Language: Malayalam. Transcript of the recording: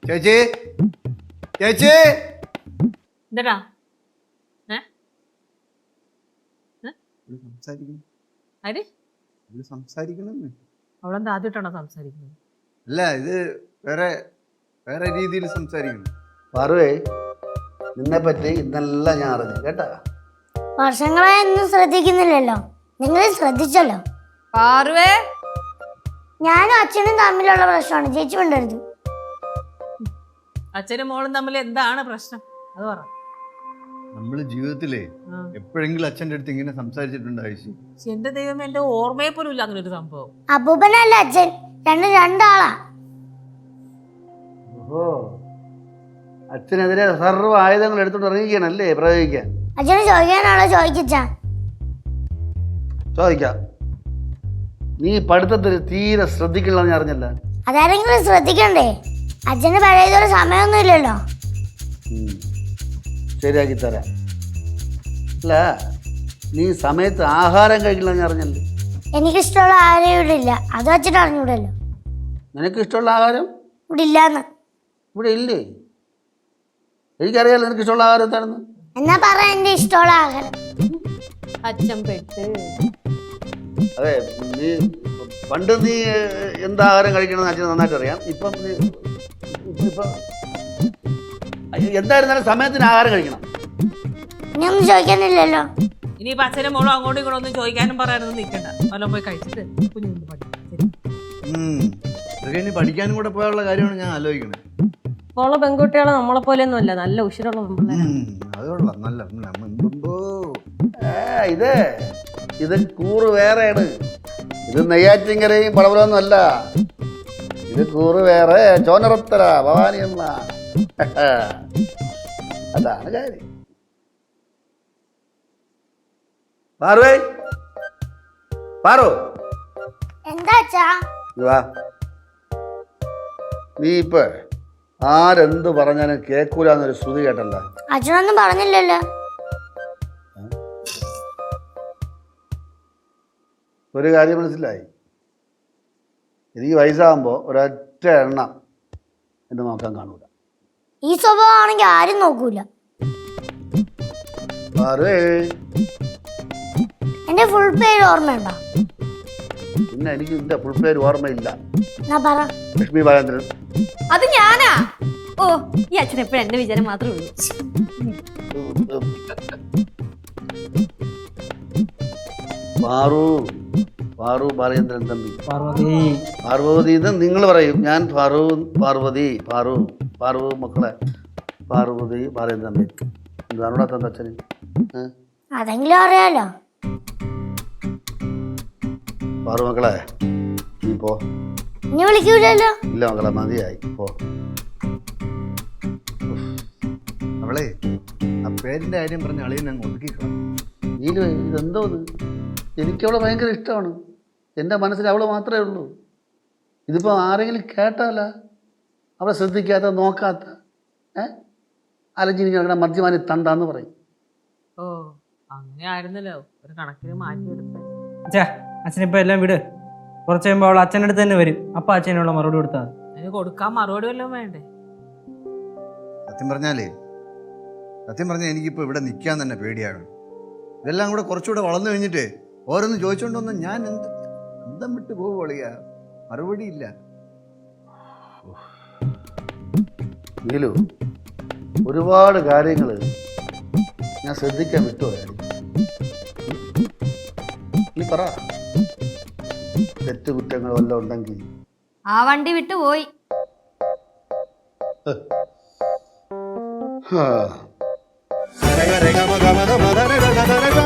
ചേച്ചി ചേച്ചി എന്താ സംസാരിക്കണം അവളെന്താ ആദ്യമായിട്ടാണോ സംസാരിക്കുന്നത്? അല്ല, ഇത് വേറെ വേറെ രീതിയിൽ സംസാരിക്കണം. പാറുവേ, നിന്നെ പറ്റി ഇന്നെല്ലാം ഞാൻ അറിഞ്ഞു കേട്ടാ. വർഷങ്ങളായി ഒന്നും ശ്രദ്ധിക്കുന്നില്ലല്ലോ, നിങ്ങൾ ശ്രദ്ധിച്ചല്ലോ. പാറുവേ, ഞാനും അച്ഛനും തമ്മിലുള്ള പ്രശ്നമാണ്, ചേച്ചി കൊണ്ടരുത്. അച്ഛനും മോളും തമ്മിൽ എന്താണ് പ്രശ്നം അത് പറ. നമ്മള് ജീവിതത്തിലെ എപ്പോഴെങ്കിലും അച്ഛൻ്റെ അടുത്ത് ഇങ്ങനെ സംസാരിച്ചിട്ടുണ്ട് ആയിഷി? എന്റെ ദൈവം, എന്റെ ഓർമ്മയെ പോലും ഇല്ല അങ്ങനെ ഒരു സംഭവം. അപ്പൂപ്പനല്ല അച്ഛൻ, രണ്ടാളാ. ഓഹോ, അച്ഛനെതിരെ സർവ്വ ആയുധങ്ങൾ എടുത്തോണ്ട് ഇറങ്ങിക്കാനല്ലേ പ്രയോഗിക്കാൻ? അച്ഛന് ചോദിക്കാനാണോ? ചോദിച്ചാ ചോദിക്കാം. നീ പഠിത്തത്തിൽ തീരെ ശ്രദ്ധിക്കണമെന്ന് ഞാൻ അറിഞ്ഞല്ല. അതാരെങ്കിലും ശ്രദ്ധിക്കണ്ടേ? അച്ഛന് പഴയതൊരു സമയമൊന്നും ഇല്ലല്ലോ. ശരിയാക്കി തരാം. അല്ല, നീ സമയത്ത് ആഹാരം കഴിക്കണമെന്ന് ഞാൻ അറിഞ്ഞല്ലേ. എനിക്കിഷ്ടമുള്ള ആഹാരം ഇവിടെ ഇല്ല, അത് വെച്ചിട്ട് അറിഞ്ഞൂടല്ലോ. നിനക്ക് ഇഷ്ടമുള്ള ആഹാരം ഇവിടെ ഇല്ലാന്ന്. ഇവിടെ ഇല്ലേ? എനിക്കറിയാലോ നിനക്ക് ഇഷ്ടമുള്ള ആഹാരം എന്താണെന്ന്. എന്നാ പറ എന്റെ ഇഷ്ടമുള്ള ആഹാരം. അച്ഛൻ പെട്ട്. അതെ, നീ പണ്ട് നീ എന്താഹാരം കഴിക്കണമെന്ന് അച്ഛന് നന്നായിട്ട് അറിയാം. ഇപ്പം എന്തായിരുന്നാലും സമയത്തിന് ആഹാരം കഴിക്കണം. ഇനി ഒന്നും ചോദിക്കാനില്ലല്ലോ. ഇനിയിപ്പോ അച്ഛനും മോളും അങ്ങോട്ടും ഇങ്ങോട്ടും ഒന്നും ചോദിക്കാനും പറയാനൊന്നും നിൽക്കണ്ട. വല്ലതും പോയി കഴിച്ചിട്ട് കുഞ്ഞു പഠിക്കാം. ഇനി പഠിക്കാനും കൂടെ പോയുള്ള കാര്യമാണ് ഞാൻ ആലോചിക്കുന്നത്. ഉള്ള പെൺകുട്ടികളെ നമ്മളെ പോലെ ഒന്നും അല്ല, നല്ല ഉഷിരുള്ള അതുകൊള്ളാം. നല്ല ഇത് കൂറ് വേറെയാണ്. ഇത് നെയ്യാറ്റിൻകരയും പടവലൊന്നും അല്ല. ഇത് കൂറ് വേറെ, ചോനറത്തര ഭവാനി എന്ന. അതാണ് കാര്യം. പാറുവേ, പാറു, എന്താ അച്ഛാ? നീ ഇപ്പൊ ആരെന്ത് പറഞ്ഞാലും കേൾക്കൂലെന്നൊരു ശ്രുതി കേട്ടല്ല. അച്ഛനൊന്നും പറഞ്ഞില്ലല്ലോ. ഒരു കാര്യം മനസ്സിലായി. എനിക്ക് വയസ്സാകുമ്പോൾ ഒരൊറ്റ എണ്ണം എന്നെ നോക്കാൻ കാണൂല. ഈ സ്വഭാവമാണെങ്കിൽ ആരും നോക്കൂല. എന്റെ ഫുൾ പേര് ഓർമ്മയുണ്ടോ? പിന്നെ എനിക്ക് എന്റെ ഫുൾ പേര് ഓർമ്മയില്ല. ലക്ഷ്മി ബാലേന്ദ്രൻ. അത് ഞാനാ. ഓ, ഈ അച്ഛൻ എപ്പോഴും എന്റെ വിചാരം മാത്രമേ ഉള്ളൂ. പാറു ബാലേന്ദ്രൻ തമ്പി. പാർവതി എന്ന് നിങ്ങൾ പറയും, ഞാൻ പാർവതി. പാറു മക്കളെ, പാർവതി ബാലേന്ദ്രൻ തമ്പി. എന്താണോടാ തന്റെ അച്ഛന്? അതെങ്കിലും അറിയാലോ. പാറു മക്കളെ, നീ പോ. ഇനി വിളിക്കൂലല്ലോ? ഇല്ല മക്കളെ, മതിയായി, പോ. അവളെ ആ പേരിന്റെ കാര്യം പറഞ്ഞ അളിയൻ അങ്ങ് ഒതുക്കിക്കണം. ഇതെന്തോ എനിക്കവളെ ഭയങ്കര ഇഷ്ടമാണ്. എൻ്റെ മനസ്സിൽ അവൾ മാത്രമേ ഉള്ളൂ. ഇതിപ്പോൾ ആരെങ്കിലും കേട്ടാല അവളെ ശ്രദ്ധിക്കാത്ത, നോക്കാത്ത, അലഞ്ഞിരിഞ്ഞ് കിടക്കണ മദ്യമാനി തണ്ടാന്ന് പറയും. ഓ, അങ്ങനെ ആയിരുന്നല്ലോ. ഒരു കണക്കിന് മാറ്റിയെടുത്ത അച്ഛനിപ്പോ എല്ലാം വിട്. കുറച്ച് കഴിയുമ്പോൾ അവൾ അച്ഛൻ്റെ അടുത്ത് തന്നെ വരും. അപ്പൊ അച്ഛനുള്ള മറുപടി കൊടുത്താൽ അതിന് കൊടുക്കാൻ മറുപടി വല്ലതും വേണ്ടേ? സത്യം പറഞ്ഞാൽ എനിക്കിപ്പോൾ ഇവിടെ നിൽക്കാൻ തന്നെ പേടിയാണ്. ഇതെല്ലാം കൂടെ കുറച്ചുകൂടെ വളർന്നു കഴിഞ്ഞിട്ട് ഓരോന്ന് ചോദിച്ചോണ്ടൊന്നും ഞാൻ അന്തം വിട്ട് പോവുക. മറുപടി ഇല്ല. നീലു, ഒരുപാട് കാര്യങ്ങൾ ഞാൻ ശ്രദ്ധിക്കാൻ വിട്ടുപോയാണ്. നീ പറ, തെറ്റുകുറ്റങ്ങൾ വല്ലതും ഉണ്ടെങ്കിൽ. ആ വണ്ടി വിട്ടു പോയി. രഗ രഗ മഗ മഗ മദ രഗ രഗ രഗ